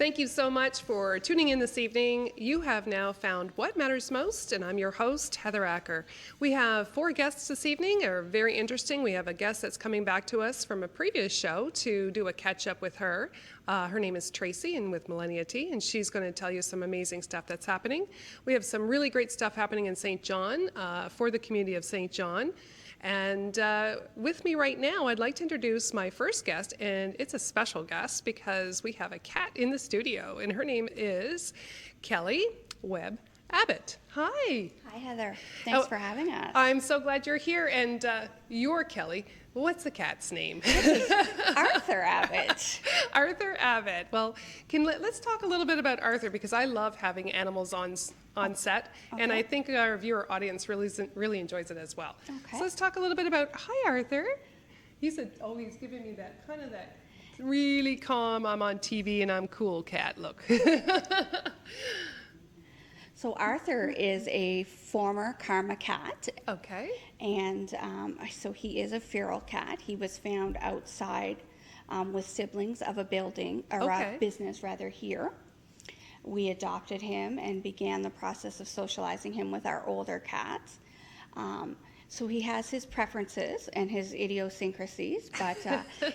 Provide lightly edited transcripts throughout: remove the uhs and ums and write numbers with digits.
Thank you so much for tuning in this evening. You have now found What Matters Most, and I'm your host, Heather Acker. We have 4 guests this evening. They're very interesting. We have a guest that's coming back to us from a previous show to do a catch-up with her. Her name is Tracy, and with Millennia Tea, and she's going to tell you some amazing stuff that's happening. We have some really great stuff happening in St. John for the community of St. John. And with me right now, I'd like to introduce my first guest, and it's a special guest because we have a cat in the studio, and her name is Kelly Webb Abbott. Hi. Hi, Heather. Thanks for having us. I'm so glad you're here, and you're Kelly. What's the cat's name? Arthur Abbott. Arthur Abbott. Well, let's talk a little bit about Arthur, because I love having animals on set, Okay. and I think our viewer audience really enjoys it as well. Okay. So let's talk a little bit about, hi Arthur. He's giving me that kind of that really calm, I'm on TV and I'm cool cat look. So Arthur is a former Karma cat, Okay. and so he is a feral cat. He was found outside with siblings of a building, or Okay. a business rather, here. We adopted him and began the process of socializing him with our older cats. So he has his preferences and his idiosyncrasies, but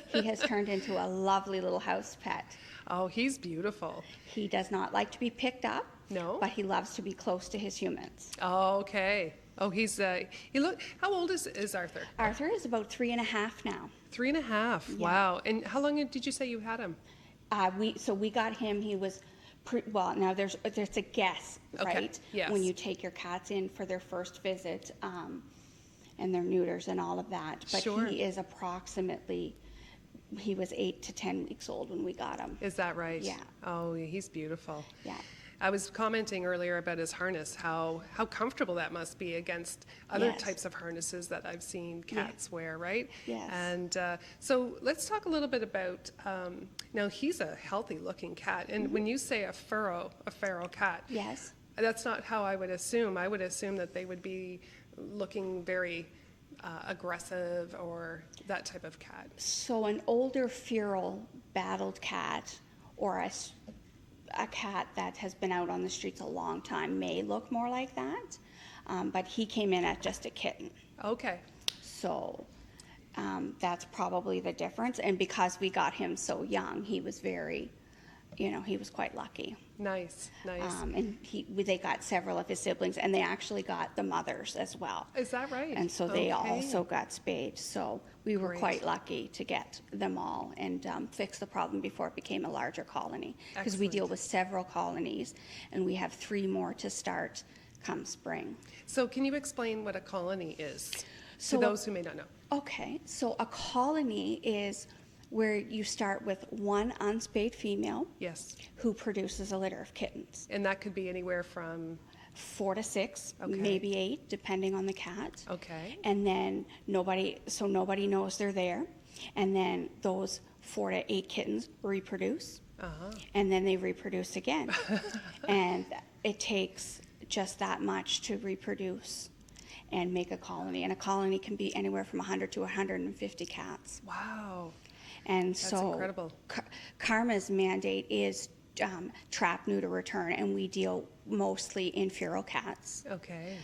he has turned into a lovely little house pet. Oh, he's beautiful. He does not like to be picked up. No? But he loves to be close to his humans. Oh, okay. Oh, how old is Arthur? Arthur is about 3.5 now. 3.5. Yeah. Wow. And how long did you say you had him? We got him. He was now there's a guess, Okay, right? yes. When you take your cats in for their first visit, and their neuters and all of that. But Sure. he is he was 8 to 10 weeks old when we got him. Is that right? Yeah. Oh, he's beautiful. Yeah. I was commenting earlier about his harness, how comfortable that must be against other Yes. types of harnesses that I've seen cats wear, right? Yes. And so let's talk a little bit about, now he's a healthy looking cat. And when you say a feral cat, Yes. that's not how I would assume. I would assume that they would be looking very aggressive or that type of cat. So an older feral battled cat, or a cat that has been out on the streets a long time, may look more like that, but he came in as just a kitten. Okay. So that's probably the difference. And because we got him so young, he was he was quite lucky. Nice. And they got several of his siblings, and they actually got the mothers as well. Is that right? And so they Okay. also got spayed. So we were Great. quite lucky to get them all and fix the problem before it became a larger colony. Because we Excellent. deal with several colonies, and we have 3 more to start come spring. So can you explain what a colony is So to those who may not know? Okay, so a colony is where you start with one unspayed female Yes. who produces a litter of kittens. And that could be anywhere from, 4 to 6, Okay. maybe 8, depending on the cat. okay. And then nobody knows they're there. And then those 4 to 8 kittens reproduce, Uh-huh. and then they reproduce again. And it takes just that much to reproduce and make a colony. And a colony can be anywhere from 100 to 150 cats. Wow. And That's so incredible. Karma's mandate is trap, neuter, return, and we deal mostly in feral cats. Okay.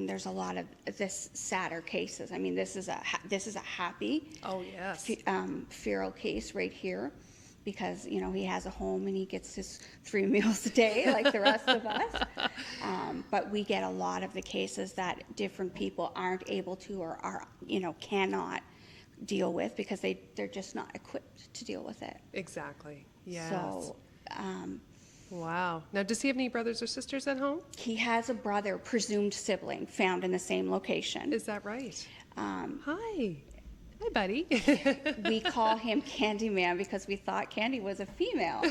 There's a lot of this sadder cases. I mean, this is a happy Oh, yes. feral case right here, because he has a home and he gets his 3 meals a day like the rest of us. But we get a lot of the cases that different people aren't able to, or cannot deal with, because they're just not equipped to deal with it. Exactly. Yes. So Wow. Now, does he have any brothers or sisters at home? he has a brother, presumed sibling, found in the same location. Is that right? Hi. Hi, buddy. We call him Candyman because we thought Candy was a female,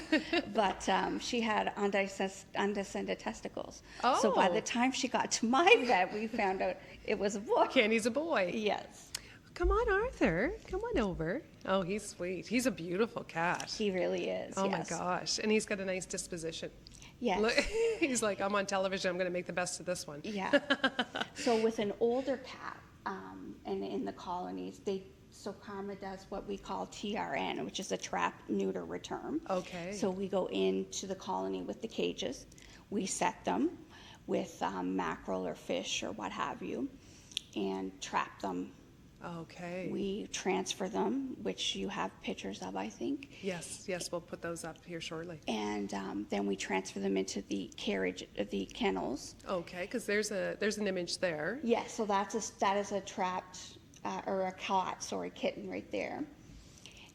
but she had undescended testicles. So by Oh. the time she got to my vet, we found out it was a boy. Candy's a boy. Yes, Come on, Arthur. Come on over. Oh, he's sweet. He's a beautiful cat. he really is. Oh, yes. my gosh. And he's got a nice disposition. Yes. Look, he's like, I'm on television. I'm going to make the best of this one. Yeah. So with an older cat, and in the colonies, they So Karma does what we call TRN, which is a trap, neuter, return. Okay. So we go into the colony with the cages, we set them with mackerel or fish or what have you, and trap them. Okay. We transfer them, which you have pictures of, I think. Yes, we'll put those up here shortly. And then we transfer them into the carriage, the kennels. Okay, because there's an image there. Yes, so that is a trapped or a kitten right there.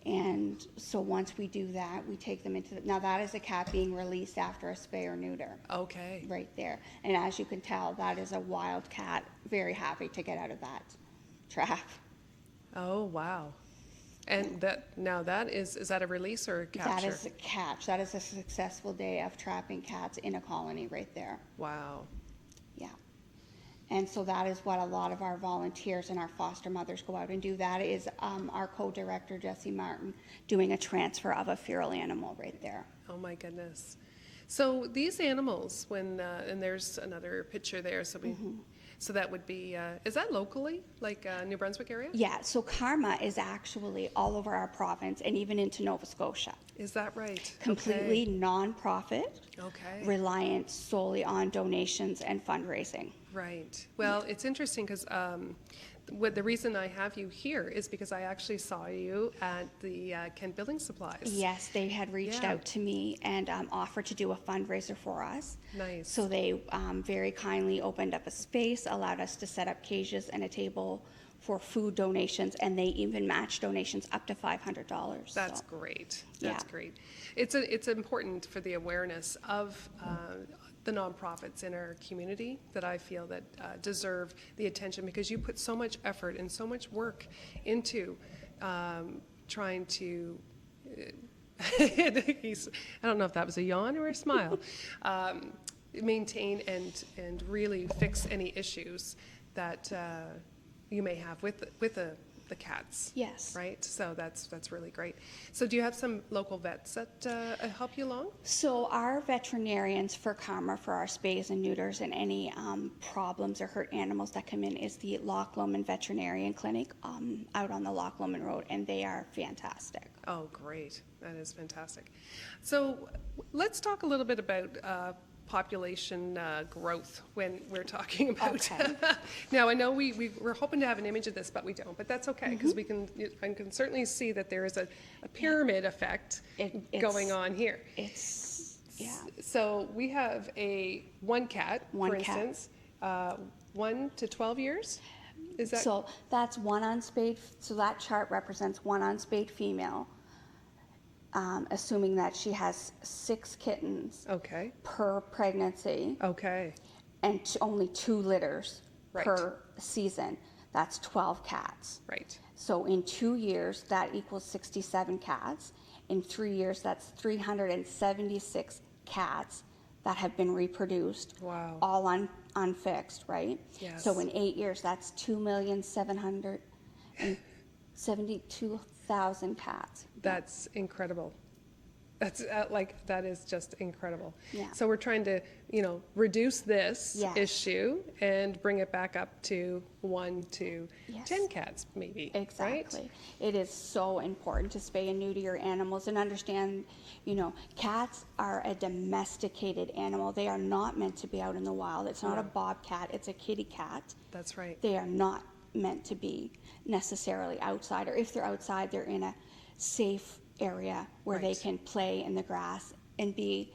And so once we do that, we take them into now that is a cat being released after a spay or neuter. Okay. Right there. And as you can tell, that is a wild cat, very happy to get out of that trap. Oh, wow. And that is that a release or a capture? That is a catch. That is a successful day of trapping cats in a colony right there. Wow. Yeah. And so that is what a lot of our volunteers and our foster mothers go out and do. That is our co-director, Jessie Martin, doing a transfer of a feral animal right there. Oh my goodness. So these animals, when and there's another picture there, so so that would be is that locally, like New Brunswick area? Yeah, so Karma is actually all over our province and even into Nova Scotia. Is that right? Completely non-profit, Okay. reliant solely on donations and fundraising. Right. Well, it's interesting because the reason I have you here is because I actually saw you at the Kent Building Supplies. Yes, they had reached out to me and offered to do a fundraiser for us. Nice. So they very kindly opened up a space, allowed us to set up cages and a table for food donations, and they even match donations up to $500. That's so. great. Yeah. That's great. It's important for the awareness of the nonprofits in our community that I feel that deserve the attention, because you put so much effort and so much work into trying to I don't know if that was a yawn or a smile, maintain and really fix any issues that you may have with the cats. Yes. Right? So that's really great. So do you have some local vets that help you along? So our veterinarians for Karma, for our spays and neuters and any problems or hurt animals that come in, is the Loch Lomond Veterinarian Clinic out on the Loch Lomond Road, and they are fantastic. Oh, great. That is fantastic. So let's talk a little bit about population growth when we're talking about. Okay. Now, I know we're hoping to have an image of this, but we don't. But that's okay, because I can certainly see that there is a pyramid effect going on here. Yeah. So we have one cat, One for cat. instance, 1 to 12 years. Is that So that's one unspayed, so that chart represents one unspayed female, assuming that she has 6 kittens okay? per pregnancy Okay. and only 2 litters Right. per season. That's 12 cats. Right. So in 2 years, that equals 67 cats. In 3 years, that's 376 cats that have been reproduced. Wow. All unfixed, right? Yes. So in 8 years, that's 2,772,000 cats. That's incredible. That's that is just incredible. Yeah. So we're trying to, reduce this Yes. issue and bring it back up to 1 to Yes. 10 cats, maybe. Exactly. Right? It is so important to spay and neuter your animals and understand, cats are a domesticated animal. They are not meant to be out in the wild. It's not a bobcat, it's a kitty cat. That's right. They are not meant to be necessarily outside, or if they're outside, they're in a safe area where they Right. can play in the grass and be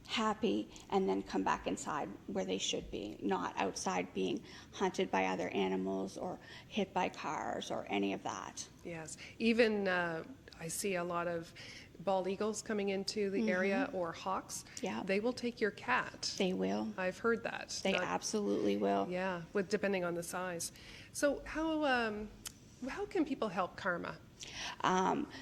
happy and then come back inside where they should be, not outside being hunted by other animals or hit by cars or any of that. Yes. Even I see a lot of bald eagles coming into the area, or hawks. Yeah. They will take your cat. They will. I've heard that. They absolutely will. Yeah, depending on the size. So how can people help Karma?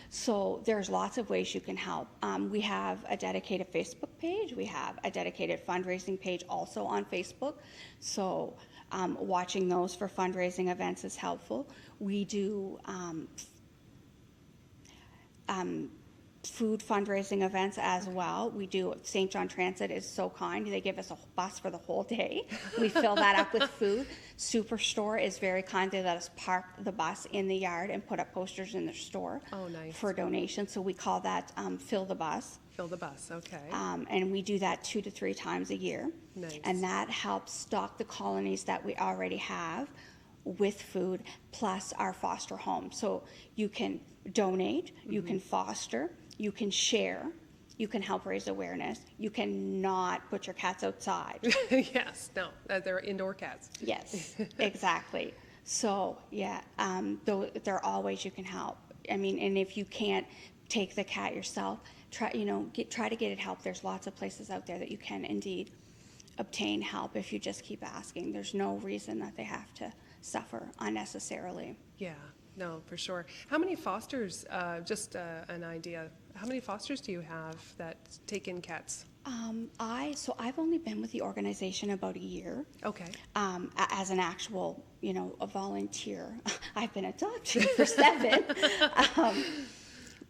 So there's lots of ways you can help. We have a dedicated Facebook page. We have a dedicated fundraising page also on Facebook. So watching those for fundraising events is helpful. We do food fundraising events as well. We do, St. John Transit is so kind. They give us a bus for the whole day. We fill that up with food. Superstore is very kind. They let us park the bus in the yard and put up posters in their store Oh, nice. for donations. So we call that Fill the Bus. Fill the bus, okay. And we do that 2 to 3 times a year. Nice. And that helps stock the colonies that we already have with food, plus our foster home. So you can donate, you can foster, you can share, you can help raise awareness. You cannot put your cats outside. Yes, no, they're indoor cats. Yes, exactly. So, yeah, there are all ways you can help. I mean, and if you can't take the cat yourself, try to get it help. There's lots of places out there that you can indeed obtain help if you just keep asking. There's no reason that they have to suffer unnecessarily. Yeah, no, for sure. How many fosters, just an idea, how many fosters do you have that take in cats? I've only been with the organization about a year. Okay. As an actual, a volunteer. I've been adopted for 7.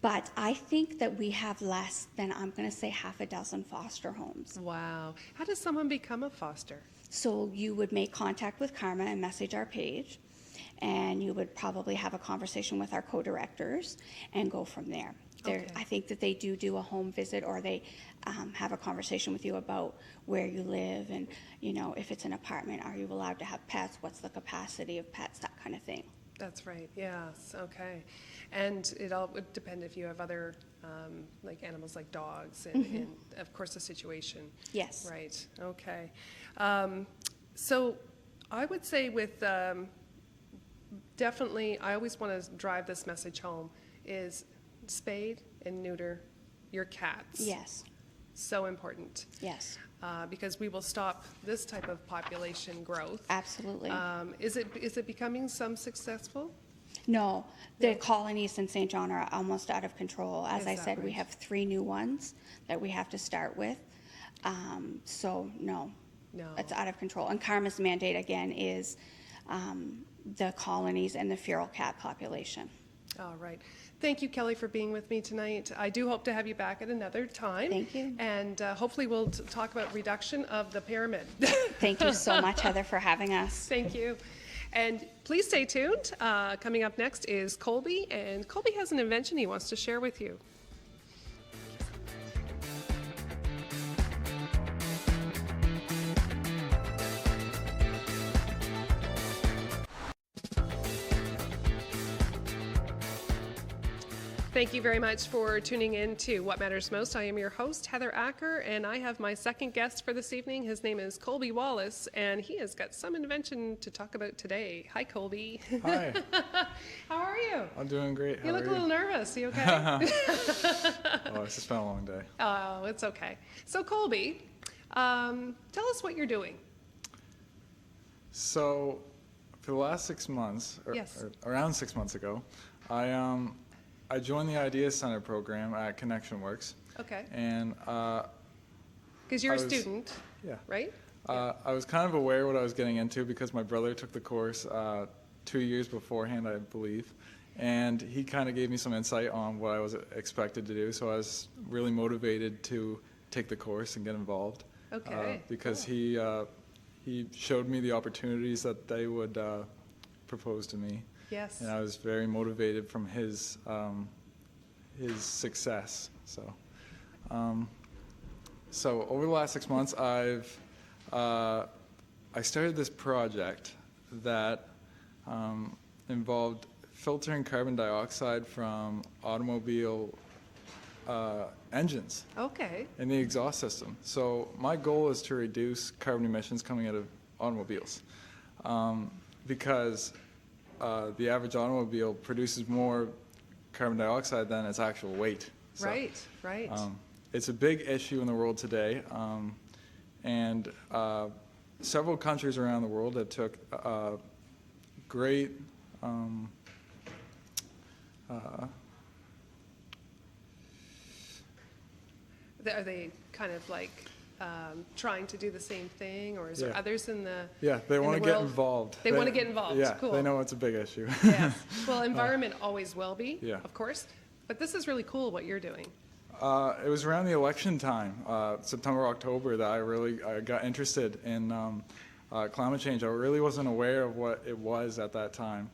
But I think that we have less than, I'm going to say, half a dozen foster homes. Wow. How does someone become a foster? So you would make contact with Karma and message our page, and you would probably have a conversation with our co-directors and go from there. Okay. I think that they do a home visit, or they have a conversation with you about where you live, and if it's an apartment, are you allowed to have pets? What's the capacity of pets? That kind of thing. That's right, yes, okay. And it all would depend if you have other, like animals like dogs and of course the situation. Yes. Right, okay. So I would say with, definitely, I always want to drive this message home, is spade and neuter your cats. Yes. So important. Yes. Because we will stop this type of population growth. Absolutely. Is it becoming some successful? No, the colonies in St. John are almost out of control. As Is I that said, we right? have 3 new ones that we have to start with. So no, it's out of control. And Karma's mandate again is the colonies and the feral cat population. All right. Thank you, Kelly, for being with me tonight. I do hope to have you back at another time. Thank you. And hopefully we'll talk about reduction of the pyramid. Thank you so much, Heather, for having us. Thank you. And please stay tuned. Coming up next is Colby, and Colby has an invention he wants to share with you. Thank you very much for tuning in to What Matters Most. I am your host, Heather Acker, and I have my second guest for this evening. His name is Colby Wallace, and he has got some invention to talk about today. Hi, Colby. Hi. How are you? I'm doing great. How You look are a little nervous. You okay? Oh, it's just been a long day. Oh, it's okay. So, Colby, tell us what you're doing. So, for the last 6 months, Yes. or around 6 months ago, I joined the Idea Center program at Connection Works. Okay. And Because you're a I was- student, yeah, right? I was kind of aware what I was getting into because my brother took the course 2 years beforehand, I believe. And he kind of gave me some insight on what I was expected to do. So I was really motivated to take the course and get involved. Okay, Because he showed me the opportunities that they would propose to me. Yes. And I was very motivated from his success. So over the last 6 months, I started this project that involved filtering carbon dioxide from automobile engines Okay. in the exhaust system. So my goal is to reduce carbon emissions coming out of automobiles because the average automobile produces more carbon dioxide than its actual weight. So, Right. it's a big issue in the world today, and several countries around the world have took great Are they kind of like trying to do the same thing, or is there Yeah. others in the Yeah, they in want the to get world? involved. They want to get involved. Yeah, Cool. they know it's a big issue. Yes. Well, environment always will be, Yeah. of course. But this is really cool what you're doing. It was around the election time, September, October, that I got interested in climate change. I really wasn't aware of what it was at that time,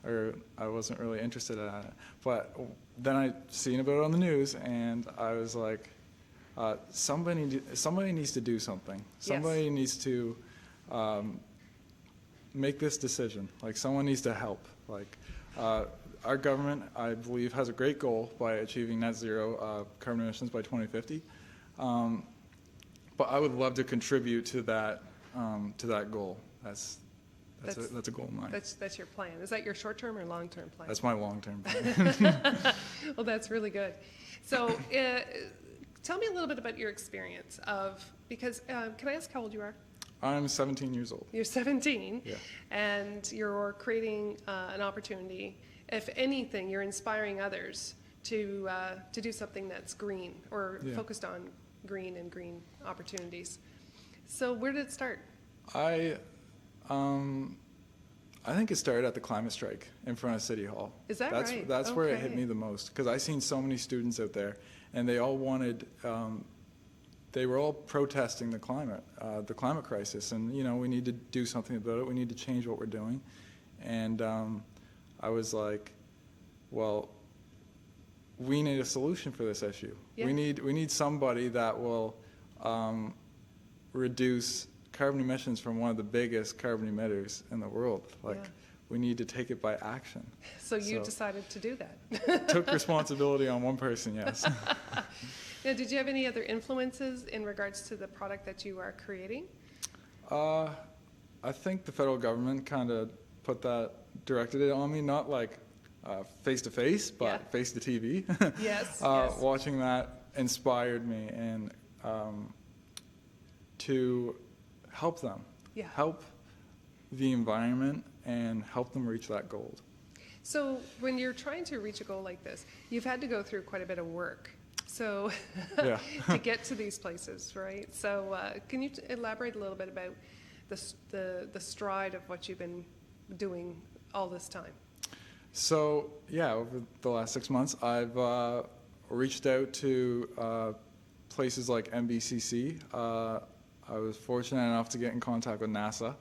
or I wasn't really interested in it. But then I seen about it on the news, and I was like, somebody needs to do something. Somebody needs to make this decision. Like, someone needs to help. Like, our government, I believe, has a great goal by achieving net zero carbon emissions by 2050. But I would love to contribute to that goal. That's a goal of mine. That's your plan. Is that your short-term or long-term plan? That's my long-term plan. Well, that's really good. So tell me a little bit about your experience because can I ask how old you are? I'm 17 years old. You're 17, yeah. And you're creating an opportunity. If anything, you're inspiring others to do something that's green or focused on green and green opportunities. So where did it start? I think it started at the climate strike in front of City Hall. Is that right? That's where it hit me the most, because I seen so many students out there, and they all wanted. They were all protesting the climate crisis, and we need to do something about it. We need to change what we're doing, and I was like, well, we need a solution for this issue. Yeah. We need somebody that will reduce carbon emissions from one of the biggest carbon emitters in the world. Like, we need to take it by action. So you decided to do that. Took responsibility on one person, yes. Now, did you have any other influences in regards to the product that you are creating? I think the federal government kind of directed it on me, not like face to face, but face to TV. Yes, yes. Watching that inspired me, and to help them, help the environment, and help them reach that goal. So when you're trying to reach a goal like this, you've had to go through quite a bit of work. So to get to these places, right? So can you elaborate a little bit about the stride of what you've been doing all this time? So over the last 6 months, I've reached out to places like NBCC. I was fortunate enough to get in contact with NASA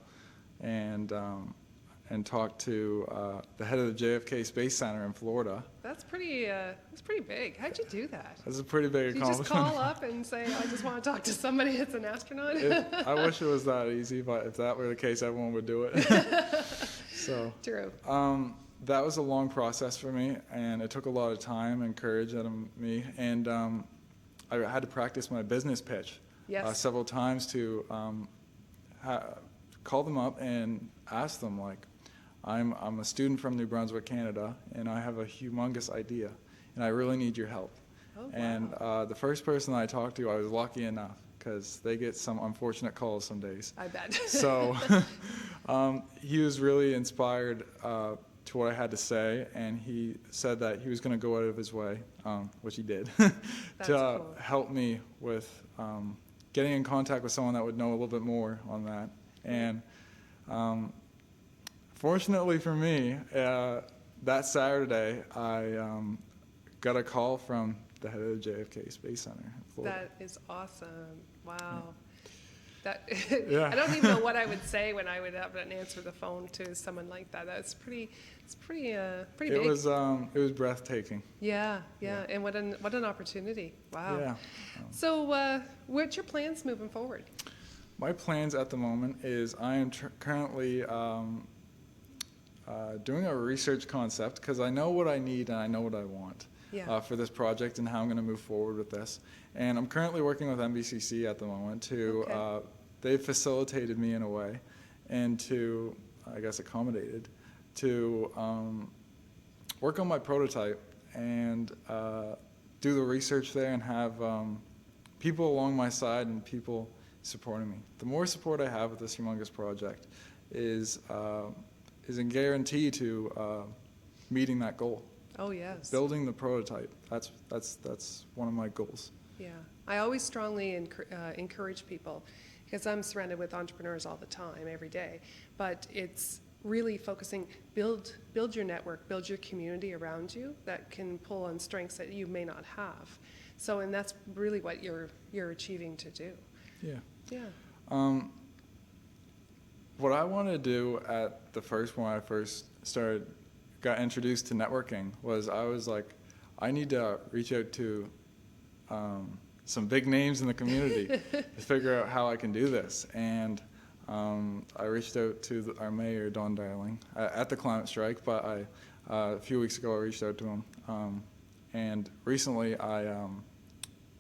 and talk to the head of the JFK Space Center in Florida. That's pretty big. How'd you do that? That's a pretty big accomplishment. You just call up and say, I just want to talk to somebody that's an astronaut? I wish it was that easy, but if that were the case, everyone would do it. So, true. That was a long process for me, and it took a lot of time and courage out of me. And I had to practice my business pitch several times to call them up and ask them, like, I'm a student from New Brunswick, Canada, and I have a humongous idea, and I really need your help. Oh, wow. And the first person I talked to, I was lucky enough, because they get some unfortunate calls some days. I bet. So he was really inspired to what I had to say, and he said that he was going to go out of his way, which he did, to help me with getting in contact with someone that would know a little bit more on that. And fortunately for me, that Saturday, I got a call from the head of the JFK Space Center in Florida. That is awesome. Wow. I don't even know what I would say when I would have to answer the phone to someone like that. It's pretty big. It was breathtaking. Yeah. And what an opportunity. Wow. Yeah. So what's your plans moving forward? My plans at the moment is I am currently doing a research concept, because I know what I need and I know what I want for this project and how I'm going to move forward with this. And I'm currently working with NBCC at the moment to, they've facilitated me in a way, and to, I guess, accommodated, to work on my prototype and do the research there and have people along my side and people supporting me. The more support I have with this humongous project is a guarantee to meeting that goal. Oh, yes. Building the prototype. That's one of my goals. Yeah. I always strongly encourage people, because I'm surrounded with entrepreneurs all the time, every day, but it's really focusing, build your network, build your community around you that can pull on strengths that you may not have. So, and that's really what you're achieving to do. Yeah. Yeah. What I wanted to do at the first, when I first got introduced to networking, was I was like, I need to reach out to some big names in the community to figure out how I can do this. And I reached out to our mayor, Don Darling, at the climate strike, but a few weeks ago I reached out to him. And recently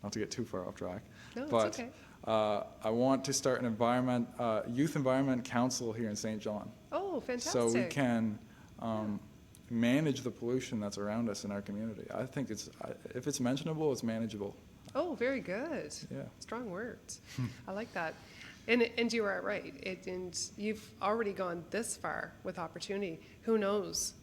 not to get too far off track, No, but it's okay. I want to start an youth environment council here in St. John. Oh, fantastic. So we can manage the pollution that's around us in our community. I think if it's mentionable, it's manageable. Oh, very good. Yeah. Strong words. I like that. And you are right. And you've already gone this far with opportunity. Who knows?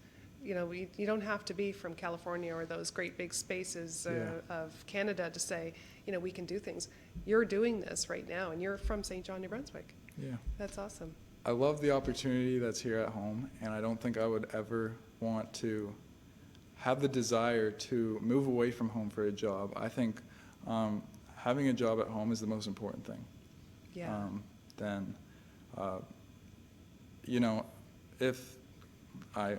You know, you don't have to be from California or those great big spaces of Canada to say, you know, we can do things. You're doing this right now, and you're from St. John, New Brunswick. Yeah. That's awesome. I love the opportunity that's here at home, and I don't think I would ever want to have the desire to move away from home for a job. I think having a job at home is the most important thing. Yeah. Then, you know, if I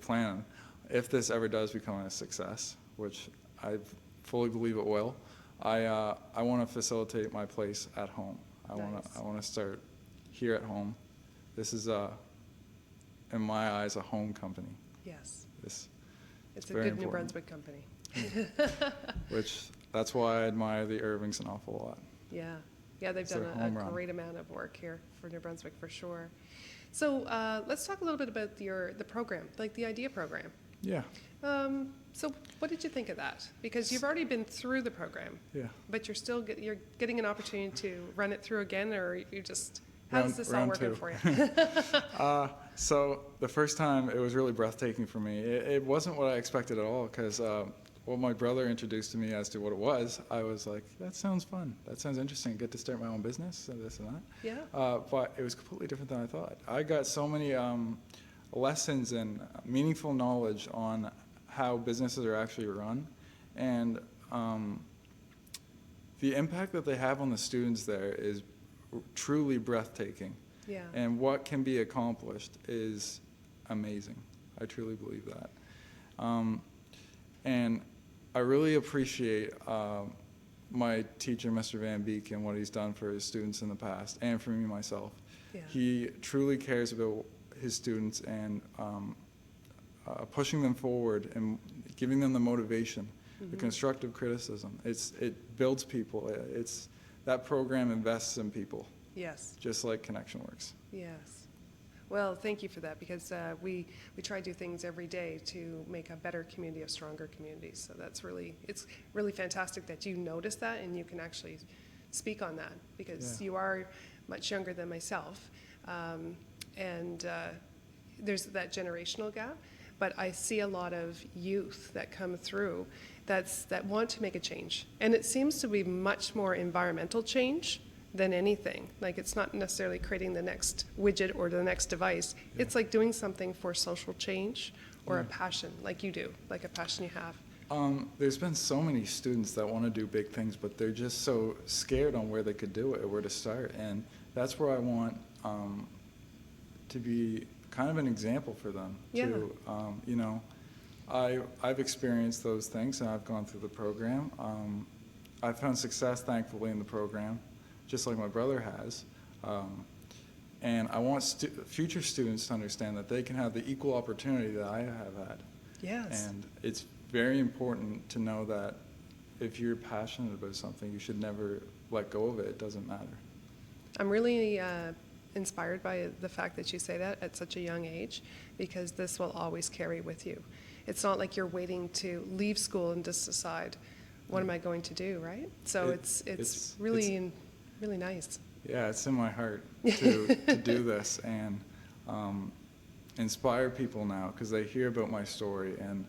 plan, if this ever does become a success, which I fully believe it will, I want to facilitate my place at home. I want to start here at home. This is in my eyes, a home company. Yes. It's a very good New important. Brunswick company. That's why I admire the Irvings an awful lot. Yeah. Yeah, they've It's done their a home run. great amount of work here for New Brunswick for sure. So let's talk a little bit about the program, like the IDEA program. Yeah. So what did you think of that? Because you've already been through the program, Yeah. but you're getting an opportunity to run it through again, or you just, how's Round- this all round working two. for you? So the first time, it was really breathtaking for me. It wasn't what I expected at all, because when my brother introduced to me as to what it was, I was like, that sounds fun. That sounds interesting. Get to start my own business and this and that. Yeah. But it was completely different than I thought. I got so many lessons and meaningful knowledge on how businesses are actually run, and the impact that they have on the students there is truly breathtaking. Yeah. And what can be accomplished is amazing. I truly believe that. And I really appreciate my teacher, Mr. Van Beek, and what he's done for his students in the past, and for me myself. Yeah. He truly cares about his students, and pushing them forward and giving them the motivation, the constructive criticism. It builds people. That program invests in people, Yes. just like Connection Works. Yes. Well, thank you for that, because we try to do things every day to make a better community, a stronger community. So it's really fantastic that you notice that and you can actually speak on that, because Yeah. you are much younger than myself. And there's that generational gap, but I see a lot of youth that come through that want to make a change. And it seems to be much more environmental change than anything. Like, it's not necessarily creating the next widget or the next device. Yeah. It's like doing something for social change or a Yeah. passion, like you do, like a passion you have. There's been so many students that want to do big things, but they're just so scared on where they could do it or where to start. And that's where I want to be kind of an example for them. Yeah. You know, I've experienced those things, and I've gone through the program. I've found success, thankfully, in the program, just like my brother has. And I want future students to understand that they can have the equal opportunity that I have had. Yes. And it's very important to know that if you're passionate about something, you should never let go of it. It doesn't matter. I'm really inspired by the fact that you say that at such a young age, because this will always carry with you. It's not like you're waiting to leave school and just decide, what am I going to do, right? So it's really nice. Yeah, it's in my heart to do this and inspire people now, because they hear about my story and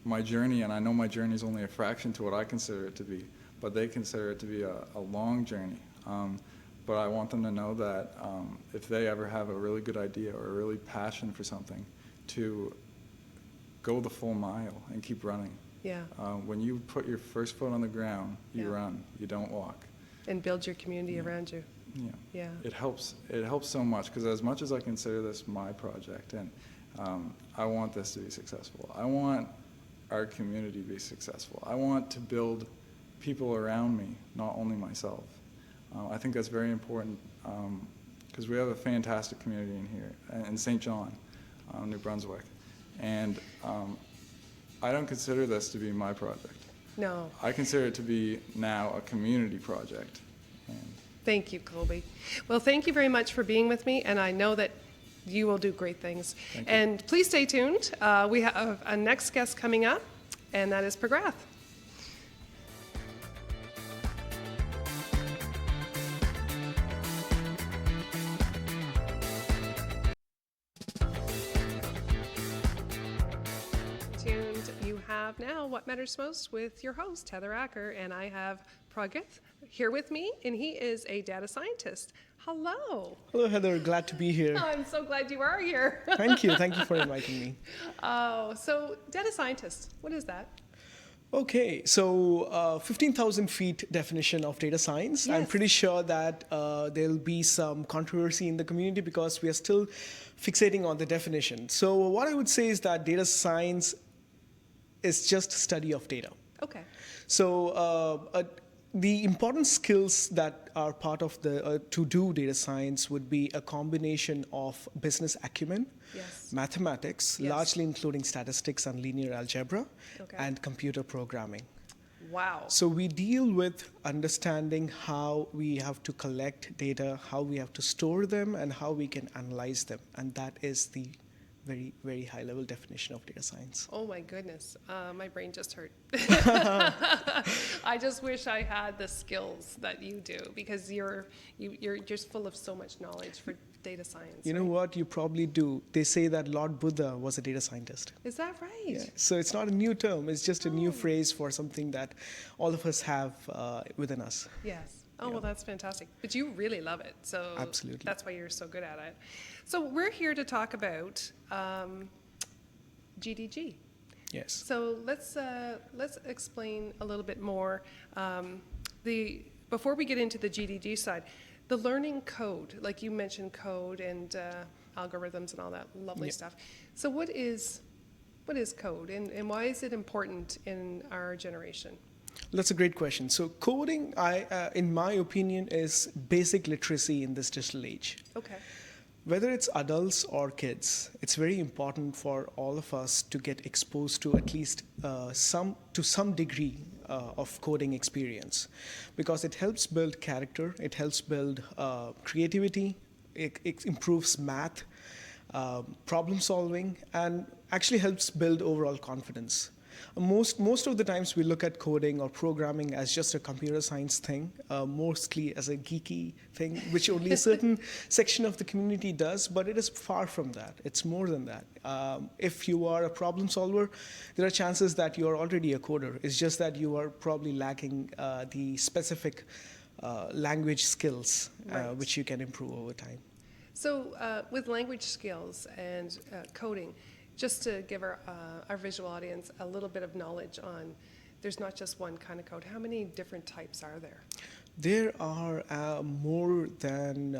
my journey, and I know my journey is only a fraction to what I consider it to be, but they consider it to be a long journey. But I want them to know that if they ever have a really good idea or a really passion for something, to go the full mile and keep running. Yeah. When you put your first foot on the ground, you Yeah. run, you don't walk. And build your community around you. Yeah. Yeah. It helps so much, because as much as I consider this my project, and I want this to be successful, I want our community to be successful. I want to build people around me, not only myself. I think that's very important, because we have a fantastic community in here, in St. John, New Brunswick. And I don't consider this to be my project. No. I consider it to be now a community project. And Thank you, Colby. Well, thank you very much for being with me, and I know that you will do great things. Thank you. And please stay tuned. We have a next guest coming up, and that is Pragrath. Tuned. You have now What Matters Most with your host, Heather Acker, and I have Pragrath here with me, and he is a data scientist. Hello. Hello, Heather. Glad to be here. I'm so glad you are here. Thank you. Thank you for inviting me. Oh, so data scientist, what is that? Okay, so 15,000 feet definition of data science. I'm Yes. pretty sure that there'll be some controversy in the community because we are still fixating on the definition. So what I would say is that data science is just study of data. Okay. So the important skills that are part of the to do data science would be a combination of business acumen, Yes. mathematics, Yes. largely including statistics and linear algebra, Okay. and computer programming. Wow. So we deal with understanding how we have to collect data, how we have to store them, and how we can analyze them. And that is the very, very high level definition of data science. Oh my goodness, my brain just hurt. I just wish I had the skills that you do, because you're just full of so much knowledge for data science. You know right? what? You probably do. They say that Lord Buddha was a data scientist. Is that right? Yeah. So it's not a new term. It's just a new phrase for something that all of us have within us. Yes. Oh, well, that's fantastic. But you really love it. So Absolutely. that's why you're so good at it. So we're here to talk about GDG. Yes. So let's explain a little bit more. Before we get into the GDG side, the learning code, like you mentioned, code and algorithms and all that lovely Yeah. stuff. So what is code, and why is it important in our generation? That's a great question. So coding, in my opinion, is basic literacy in this digital age. Okay. Whether it's adults or kids, it's very important for all of us to get exposed to at least some degree of coding experience, because it helps build character, it helps build creativity, it improves math, problem solving, and actually helps build overall confidence. Most of the times we look at coding or programming as just a computer science thing, mostly as a geeky thing, which only a certain section of the community does, but it is far from that. It's more than that. If you are a problem solver, there are chances that you are already a coder. It's just that you are probably lacking the specific language skills, Right. which you can improve over time. So with language skills and coding, just to give our visual audience a little bit of knowledge on, there's not just one kind of code. How many different types are there? There are more than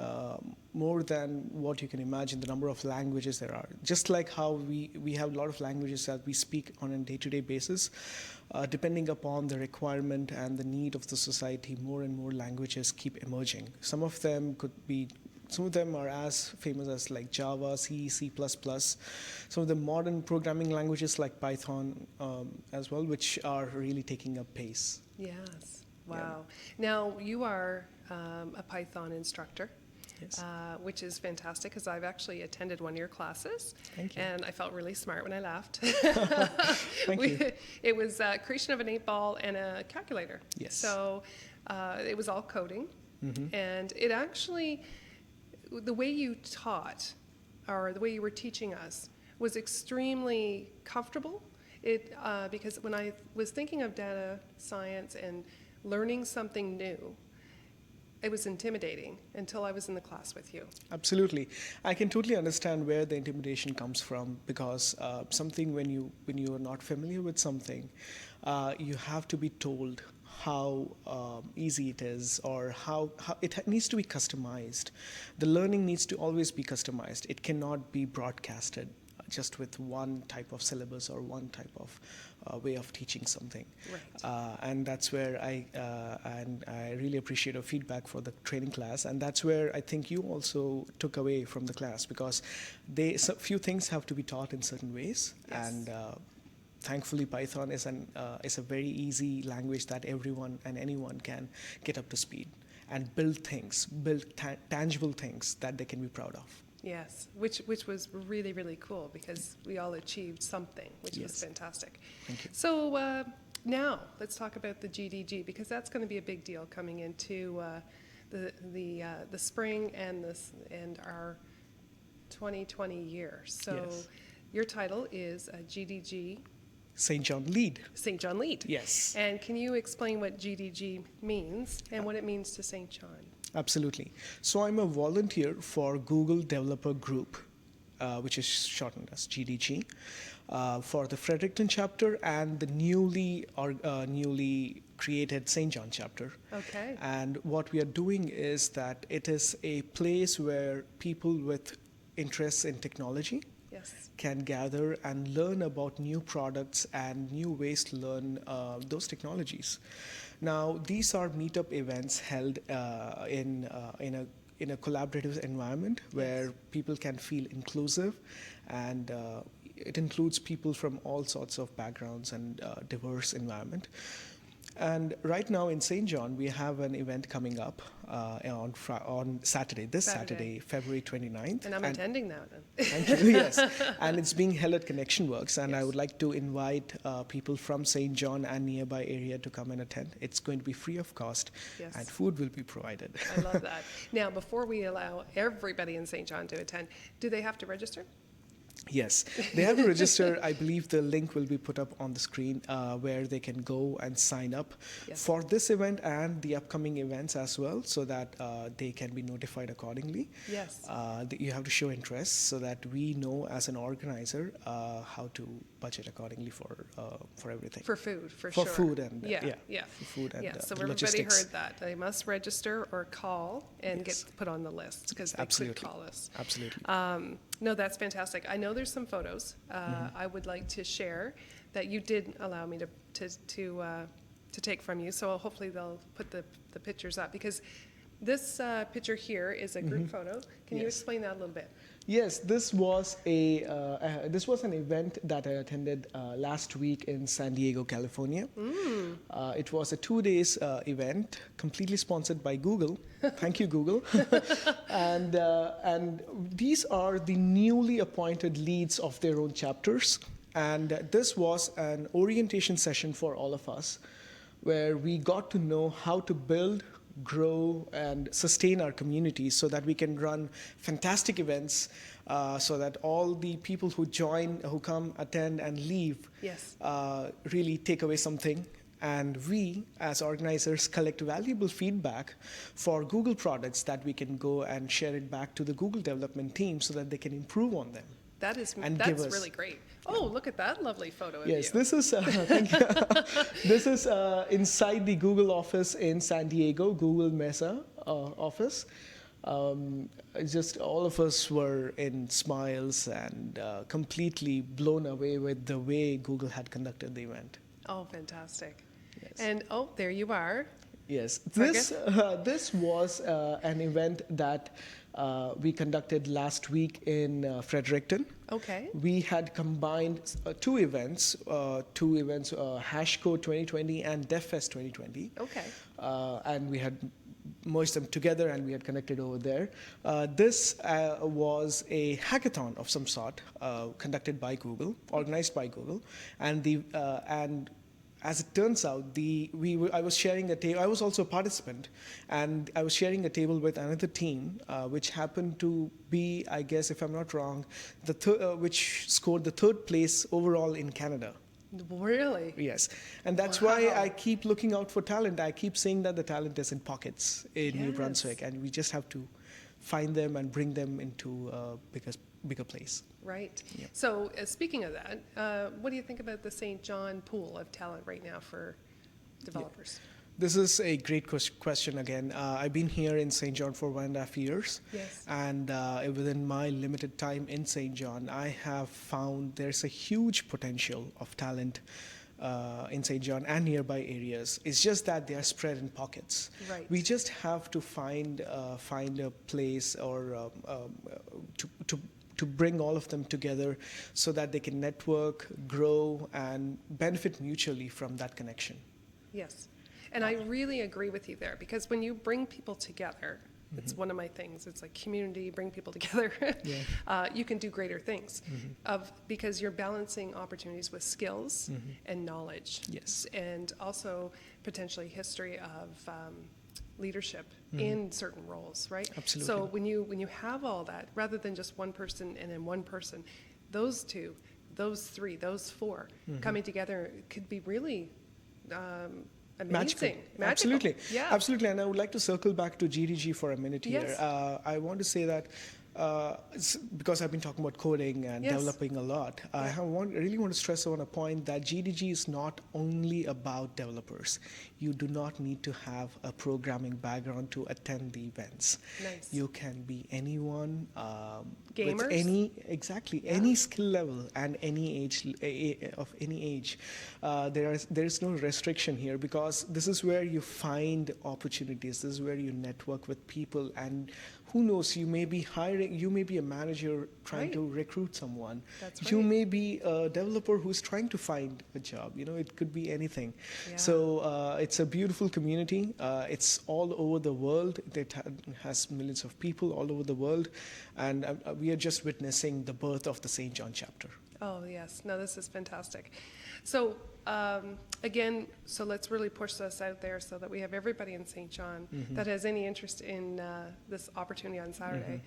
what you can imagine, the number of languages there are. Just like how we have a lot of languages that we speak on a day-to-day basis, depending upon the requirement and the need of the society, more and more languages keep emerging. Some of them are as famous as like Java, C, C++. Some of the modern programming languages like Python as well, which are really taking up pace. Yes. Wow. Now, you are a Python instructor, Yes. which is fantastic, because I've actually attended one of your classes. Thank you. And I felt really smart when I laughed. Thank you. It was creation of an 8-ball and a calculator. Yes. So it was all coding. Mm-hmm. And it actually, the way you taught, or the way you were teaching us, was extremely comfortable. Because when I was thinking of data science and learning something new, it was intimidating until I was in the class with you. Absolutely. I can totally understand where the intimidation comes from, because something, when you are not familiar with something, you have to be told how easy it is, or how it needs to be customized. The learning needs to always be customized. It cannot be broadcasted just with one type of syllabus or one type of way of teaching something. Right. And that's where I really appreciate your feedback for the training class, and that's where I think you also took away from the class, because few things have to be taught in certain ways. Yes. And thankfully Python is a very easy language that everyone and anyone can get up to speed and build tangible things that they can be proud of. Yes, which was really, really cool, because we all achieved something, which was Yes. fantastic. Thank you. So now let's talk about the GDG, because that's going to be a big deal coming into the spring and our 2020 year. So Yes. your title is GDG St. John Lead. St. John Lead. Yes. And can you explain what GDG means and what it means to St. John? Absolutely. So I'm a volunteer for Google Developer Group, which is shortened as GDG, for the Fredericton chapter and the newly created St. John chapter. Okay. And what we are doing is that it is a place where people with interests in technology Yes. can gather and learn about new products and new ways to learn those technologies. Now, these are meetup events held in a collaborative environment where people can feel inclusive, and it includes people from all sorts of backgrounds and diverse environment. And right now in St. John, we have an event coming up on Saturday, Saturday. February 29th. And I'm attending that. Thank you, yes. And it's being held at Connection Works, and I Yes. would like to invite people from St. John and nearby area to come and attend. It's going to be free of cost, Yes. and food will be provided. I love that. Now, before we allow everybody in St. John to attend, do they have to register? Yes, they have to register. I believe the link will be put up on the screen where they can go and sign up Yes. for this event and the upcoming events as well, so that they can be notified accordingly. Yes. You have to show interest so that we know as an organizer how to budget accordingly for everything. For food, for For sure. food and, yeah, yeah, for food and, yeah. So the everybody logistics. heard that. They must register or call and Yes. get put on the list, because they could Absolutely. call us. Absolutely. No, that's fantastic. I know there's some photos Mm-hmm. I would like to share that you did allow me to take from you. So hopefully they'll put the pictures up, because this picture here is a group photo. Can you Yes. explain that a little bit? Yes, this was an event that I attended last week in San Diego, California. It was a 2 days event, completely sponsored by Google. Thank you, Google. and these are the newly appointed leads of their own chapters. And this was an orientation session for all of us, where we got to know how to build, grow, and sustain our communities so that we can run fantastic events, so that all the people who join, who come, attend, and leave Yes. really take away something. And we, as organizers, collect valuable feedback for Google products that we can go and share it back to the Google development team so that they can improve on them. That's give us- really great. Oh, look at that lovely photo of Yes, you. this is thank you. This is inside the Google office in San Diego, Google Mesa office. Just all of us were in smiles and completely blown away with the way Google had conducted the event. Oh, fantastic. Yes. And oh, there you are. Yes, Fergus? this was an event that we conducted last week in Fredericton. Okay. We had combined two events, HashCode 2020 and DevFest 2020. Okay. And we had merged them together and we had connected over there. This was a hackathon of some sort, conducted by Google, organized by Google, and as it turns out, I was sharing a table. I was also a participant, and I was sharing a table with another team, which happened to be, I guess, if I'm not wrong, which scored the third place overall in Canada. Really? Yes, and that's why I keep looking out for talent. I keep saying that the talent is in pockets in New Yes. Brunswick, and we just have to find them and bring them into a bigger place. Right. Yeah. So speaking of that, what do you think about the St. John pool of talent right now for developers? This is a great question again. I've been here in St. John for 1.5 years. Yes. And within my limited time in St. John, I have found there's a huge potential of talent in St. John and nearby areas. It's just that they are spread in pockets. Right. We just have to find a place or to bring all of them together so that they can network, grow, and benefit mutually from that connection. Yes. And I really agree with you there, because when you bring people together, it's one of my things. It's like community, bring people together. You can do greater things because you're balancing opportunities with skills and knowledge. Yes. And also potentially history of leadership in certain roles, right? Absolutely. So when you have all that, rather than just one person and then one person, those two, those three, those four coming together could be really amazing. Magical. Absolutely. Yeah. Absolutely. And I would like to circle back to GDG for a minute here. Yes. I want to say that because I've been talking about coding and Yes. developing a lot, I really want to stress on a point that GDG is not only about developers. You do not need to have a programming background to attend the events. Nice. You can be anyone Gamers? with any skill level and any age of any age. There is no restriction here because this is where you find opportunities. This is where you network with people, and who knows, you may be a manager trying to recruit someone. That's You right. may be a developer who's trying to find a job. It could be anything. Yeah. So it's a beautiful community. It's all over the world. It has millions of people all over the world. And we are just witnessing the birth of the St. John chapter. Oh, yes. No, this is fantastic. So, again, so let's really push this out there so that we have everybody in St. John that has any interest in this opportunity on Saturday.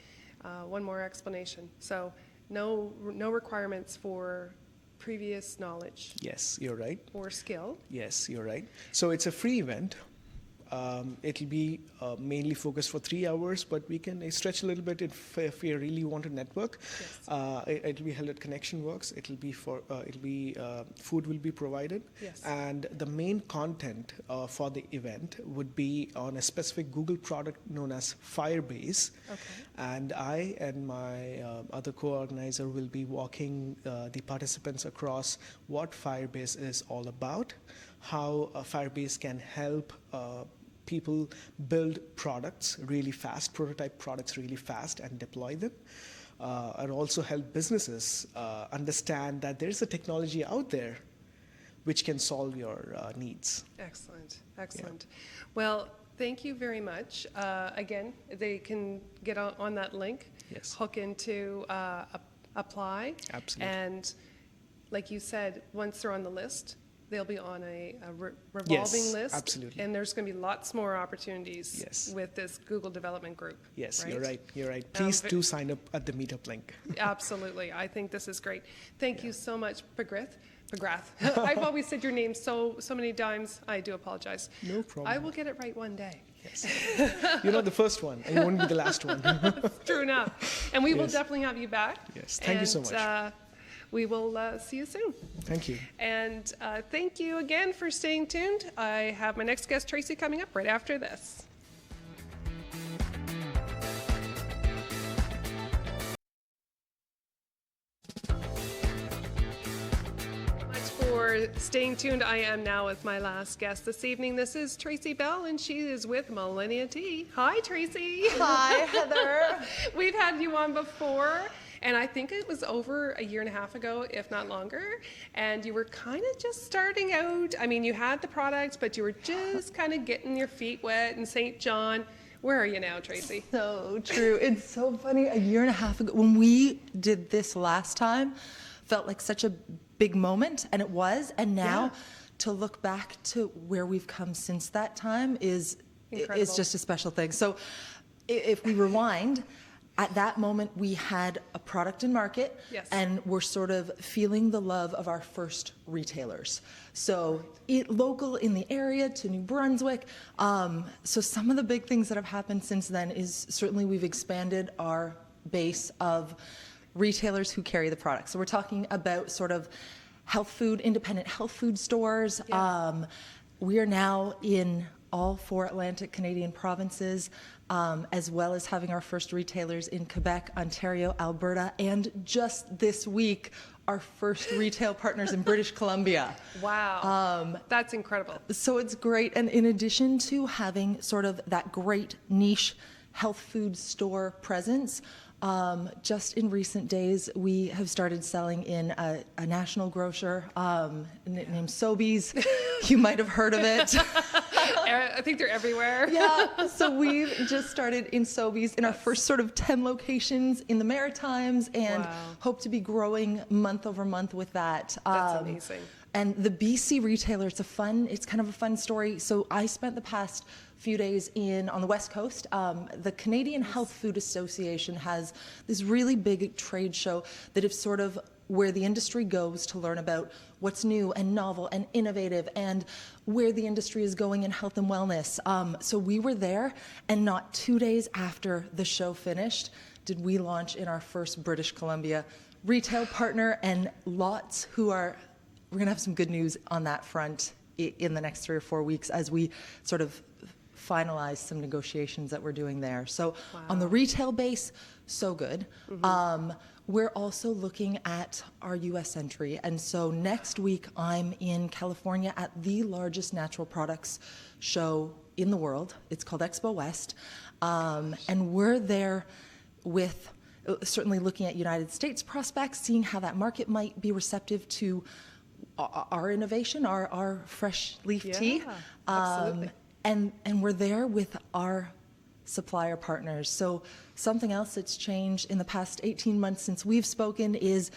One more explanation. So, no requirements for previous knowledge Yes, you're right. or skill. Yes, you're right. So it's a free event. It'll be mainly focused for 3 hours, but we can stretch a little bit if we really want to network. Yes. It'll be held at Connection Works. It'll be food will be provided, Yes. and the main content for the event would be on a specific Google product known as Firebase. Okay. And I and my other co-organizer will be walking the participants across what Firebase is all about, how Firebase can help people build products really fast, prototype products really fast, and deploy them. And also help businesses understand that there's a technology out there which can solve your needs. Excellent. Excellent. Well, thank you very much. Again, they can get on that link, Yes. hook into apply. Absolutely. And like you said, once they're on the list, they'll be on a revolving Yes, list. absolutely. And there's going to be lots more opportunities Yes. with this Google development group. Yes, right? you're right. You're right. Please do sign up at the meetup link. Absolutely. I think this is great. Thank you so much, McGrath. I've always said your name so many times. I do apologize. No problem. I will get it right one day. Yes. You're not the first one, and you won't be the last one. True enough. And we will Yes. definitely have you back. Yes. Thank you so much. We will see you soon. Thank you. And thank you again for staying tuned. I have my next guest, Tracy, coming up right after this. For staying tuned. I am now with my last guest this evening. This is Tracy Bell, and she is with Millennia Tea. Hi, Tracy. Hi, Heather. We've had you on before, and I think it was over a year and a half ago, if not longer, and you were kind of just starting out. I mean, you had the product, but you were just kind of getting your feet wet in St. John. Where are you now, Tracy? So true. It's so funny. A year and a half ago, when we did this last time, felt like such a big moment, and it was. And now Yeah. to look back to where we've come since that time is Incredible. just a special thing. So if we rewind, at that moment, we had a product in market, Yes. and we're sort of feeling the love of our first retailers. So local in the area to New Brunswick. So some of the big things that have happened since then is certainly we've expanded our base of retailers who carry the product. So we're talking about sort of independent health food stores. Yeah. We are now in all 4 Atlantic Canadian provinces, as well as having our first retailers in Quebec, Ontario, Alberta, and just this week, our first retail partners in British Columbia. Wow. That's incredible. So it's great. And in addition to having sort of that great niche health food store presence, just in recent days, we have started selling in a national grocer named Sobeys. You might have heard of it. I think they're everywhere. Yeah, so we've just started in Sobeys in our first sort of 10 locations in the Maritimes, and Wow. hope to be growing month over month with that. That's amazing. And the BC retailer, it's kind of a fun story. So I spent the past few days on the West Coast. The Canadian Health Food Association has this really big trade show that is sort of where the industry goes to learn about what's new and novel and innovative and where the industry is going in health and wellness. So we were there, and not 2 days after the show finished did we launch in our first British Columbia retail partner, and we're going to have some good news on that front in the next 3 or 4 weeks as we sort of finalize some negotiations that we're doing there. So on the retail base, so good. We're also looking at our U.S. entry. And so next week, I'm in California at the largest natural products show in the world. It's called Expo West. And we're there with certainly looking at United States prospects, seeing how that market might be receptive to our innovation, our fresh leaf tea. Absolutely. And we're there with our supplier partners. So something else that's changed in the past 18 months since we've spoken is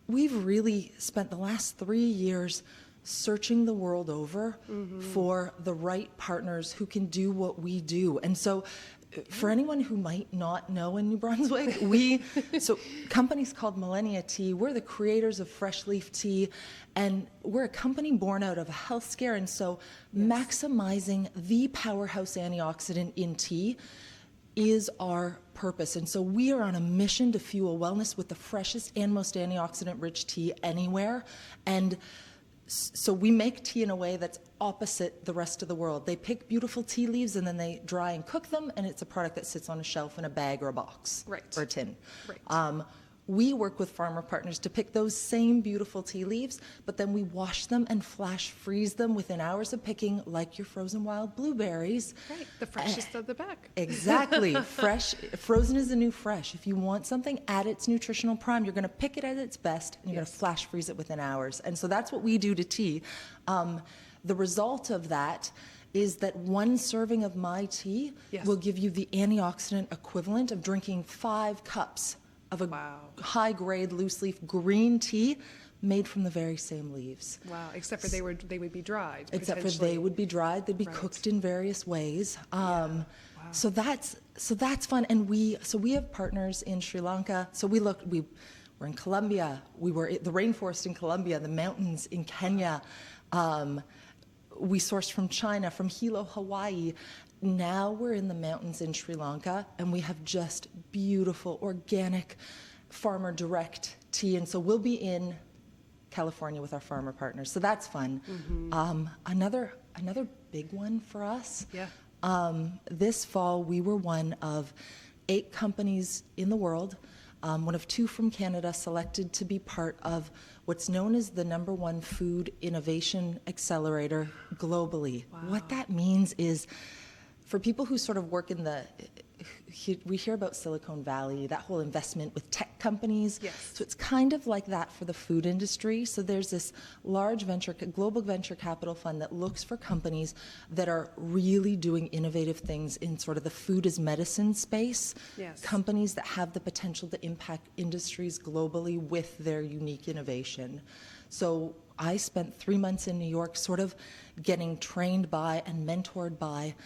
we've really spent the last 3 years searching the world over for the right partners who can do what we do. And so for anyone who might not know in New Brunswick, so company's called Millennia Tea. We're the creators of fresh leaf tea, and we're a company born out of a health scare, and so maximizing the powerhouse antioxidant in tea is our purpose. And so we are on a mission to fuel wellness with the freshest and most antioxidant-rich tea anywhere. And so we make tea in a way that's opposite the rest of the world. They pick beautiful tea leaves and then they dry and cook them, and it's a product that sits on a shelf in a bag or a box or a tin. Right. We work with farmer partners to pick those same beautiful tea leaves, but then we wash them and flash freeze them within hours of picking, like your frozen wild blueberries. Right. The freshest of the pack. Exactly. Frozen is the new fresh. If you want something at its nutritional prime, you're going to pick it at its best, and you're going to flash freeze it within hours. And so that's what we do to tea. The result of that is that 1 serving of my tea will give you the antioxidant equivalent of drinking 5 cups of a high-grade loose-leaf green tea made from the very same leaves. Wow, except for they would be dried. Except for they would be dried, they'd be cooked in various ways. So that's fun. And we have partners in Sri Lanka. So we're in Colombia. We were at the rainforest in Colombia, the mountains in Kenya. We sourced from China, from Hilo, Hawaii. Now we're in the mountains in Sri Lanka, and we have just beautiful, organic, farmer direct tea. And so we'll be in California with our farmer partners. So that's fun. Another big one for us. This fall, we were one of 8 companies in the world, one of 2 from Canada, selected to be part of what's known as the #1 food innovation accelerator globally. What that means is, for people who sort of work in we hear about Silicon Valley, that whole investment with tech companies. So it's kind of like that for the food industry. So there's this large global venture capital fund that looks for companies that are really doing innovative things in sort of the food as medicine space. Companies that have the potential to impact industries globally with their unique innovation. So I spent 3 months in New York sort of getting trained by and mentored by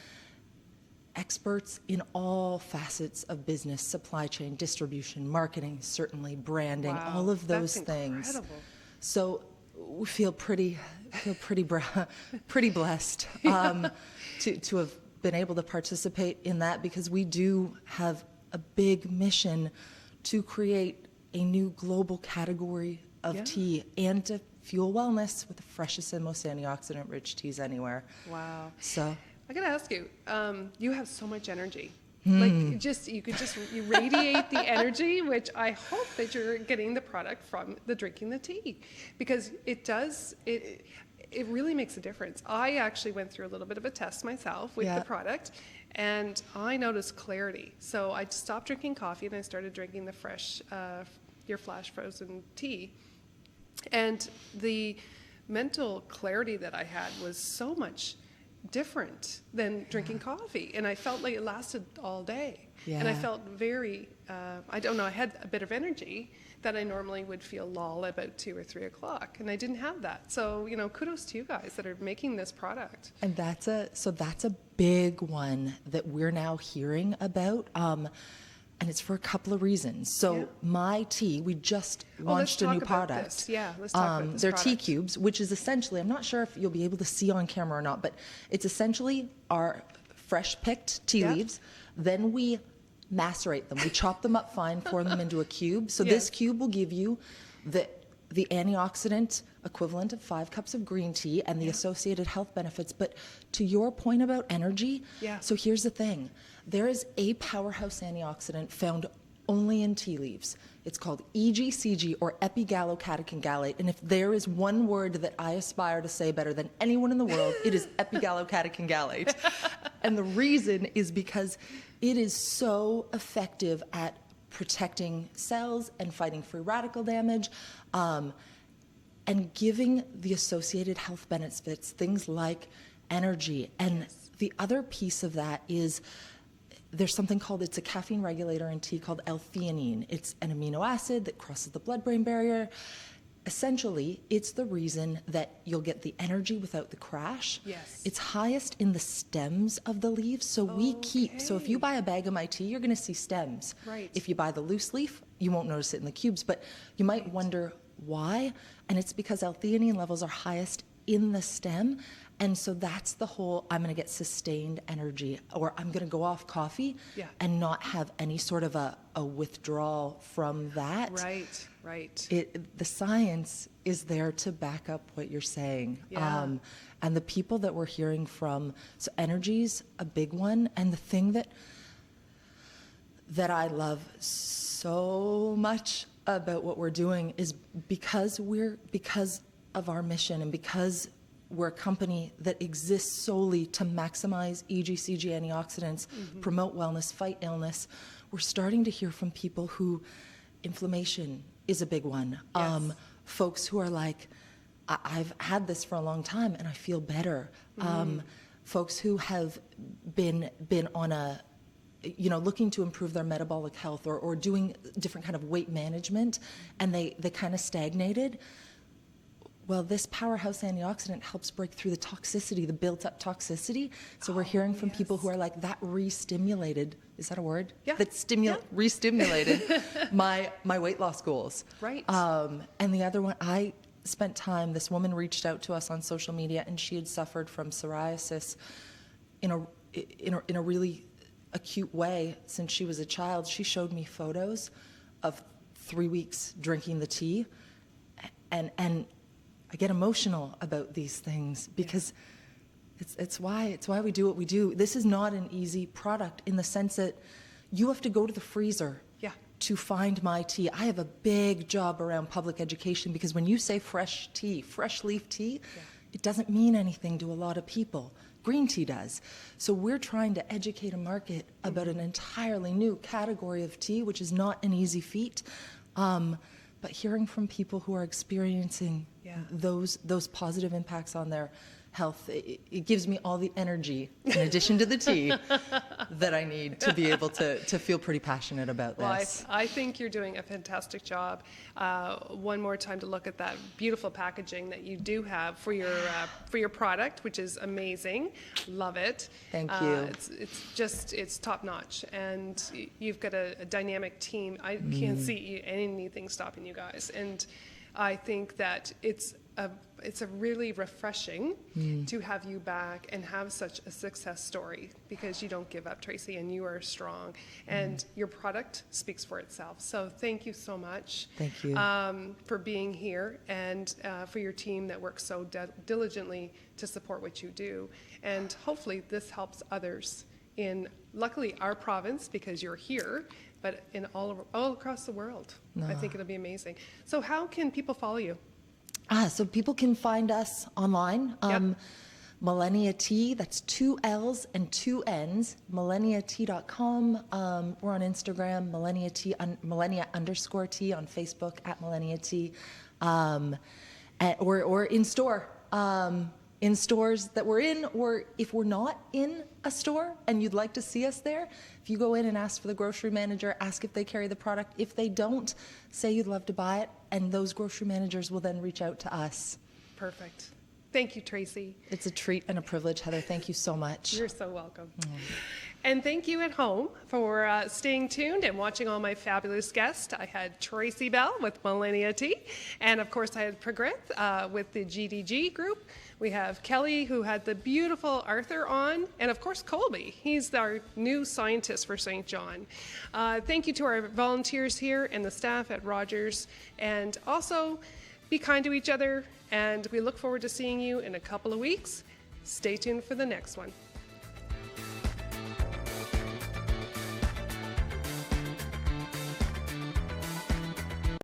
experts in all facets of business, supply chain, distribution, marketing, certainly branding, Wow, all of those that's things. incredible. So we feel pretty blessed to have been able to participate in that, because we do have a big mission to create a new global category of Yeah. tea and to fuel wellness with the freshest and most antioxidant-rich teas anywhere. Wow. So I gotta ask you, you have so much energy. Hmm. Like, you radiate the energy, which I hope that you're getting the product from the drinking the tea, because it really makes a difference. I actually went through a little bit of a test myself with Yeah. the product, and I noticed clarity. So I stopped drinking coffee and I started drinking the fresh, your flash frozen tea. And the mental clarity that I had was so much different than drinking coffee. And I felt like it lasted all day. And I Yeah. felt very, I don't know, I had a bit of energy that I normally would feel lull about 2 or 3 o'clock. And I didn't have that. So, kudos to you guys that are making this product. And that's a big one that we're now hearing about. And it's for a couple of reasons. So Yeah. my tea, we just let's launched a talk new about product. this. Yeah, let's talk about this They're tea product. cubes, which is essentially, I'm not sure if you'll be able to see on camera or not, but it's essentially our fresh picked tea Yeah. leaves. Then we macerate them. We chop them up fine, pour them into a cube. So this Yes. cube will give you the antioxidant equivalent of 5 cups of green tea and the associated health benefits. But to your point about energy, Yeah. so here's the thing. There is a powerhouse antioxidant found only in tea leaves. It's called EGCG, or epigallocatechin gallate. And if there is one word that I aspire to say better than anyone in the world, it is epigallocatechin gallate. And the reason is because it is so effective at protecting cells and fighting free radical damage, and giving the associated health benefits, things like energy. And the other piece of that is there's something called, it's a caffeine regulator in tea called L-theanine. It's an amino acid that crosses the blood-brain barrier. Essentially, it's the reason that you'll get the energy without the crash. Yes. It's highest in the stems of the leaves, so we keep, so if you buy a bag of my tea, you're gonna see stems. Right. If you buy the loose leaf, you won't notice it in the cubes, but you might wonder why, and it's because L-theanine levels are highest in the stem, and so that's the whole, I'm gonna get sustained energy, or I'm gonna go off coffee Yeah. and not have any sort of a withdrawal from that. Right, right. The science is there to back up what you're saying. Yeah. And the people that we're hearing from, so energy's a big one, and the thing that I love so much about what we're doing is because of our mission and because we're a company that exists solely to maximize EGCG antioxidants, promote wellness, fight illness, we're starting to hear from people who inflammation is a big one. Yes. Folks who are like, I've had this for a long time and I feel better. Folks who have been on a, looking to improve their metabolic health or doing different kind of weight management, and they kind of stagnated. Well, this powerhouse antioxidant helps break through the toxicity, the built-up toxicity. So we're hearing from people who are like, that re-stimulated, is that a word? Yeah. That re-stimulated my weight loss goals. Right. And the other one, I spent time, this woman reached out to us on social media, and she had suffered from psoriasis in a really acute way since she was a child. She showed me photos of 3 weeks drinking the tea, and I get emotional about these things because it's why we do what we do. This is not an easy product in the sense that you have to go to the freezer to find my tea. I have a big job around public education because when you say fresh tea, fresh leaf tea, it doesn't mean anything to a lot of people. Green tea does. So we're trying to educate a market about an entirely new category of tea, which is not an easy feat. But hearing from people who are experiencing those positive impacts on their health. It gives me all the energy, in addition to the tea, that I need to be able to feel pretty passionate about Well, this. I think you're doing a fantastic job. One more time to look at that beautiful packaging that you do have for your product, which is amazing. Love it. Thank you. It's top notch, and you've got a dynamic team. I can't see anything stopping you guys, and I think that it's a really refreshing to have you back and have such a success story, because you don't give up, Tracy, and you are strong, and your product speaks for itself. So thank you so much. Thank you. For being here, and for your team that works so diligently to support what you do. And hopefully this helps others in, luckily, our province, because you're here, but in all across the world. I think it'll be amazing. So how can people follow you? So people can find us online. Yep. Millennia Tea, that's 2 L's and 2 N's, millenniatea.com. We're on Instagram, Millennia Tea, Millennia_Tea on Facebook, at Millennia Tea, or in store. In stores that we're in, or if we're not in a store and you'd like to see us there, if you go in and ask for the grocery manager, ask if they carry the product. If they don't, say you'd love to buy it, and those grocery managers will then reach out to us. Perfect. Thank you, Tracy. It's a treat and a privilege, Heather. Thank you so much. You're so welcome. And thank you at home for staying tuned and watching all my fabulous guests. I had Tracy Bell with Millennia Tea, and of course I had Pragrith with the GDG group. We have Kelly, who had the beautiful Arthur on, and of course Colby. He's our new scientist for St. John. Thank you to our volunteers here and the staff at Rogers, and also be kind to each other, and we look forward to seeing you in a couple of weeks. Stay tuned for the next one.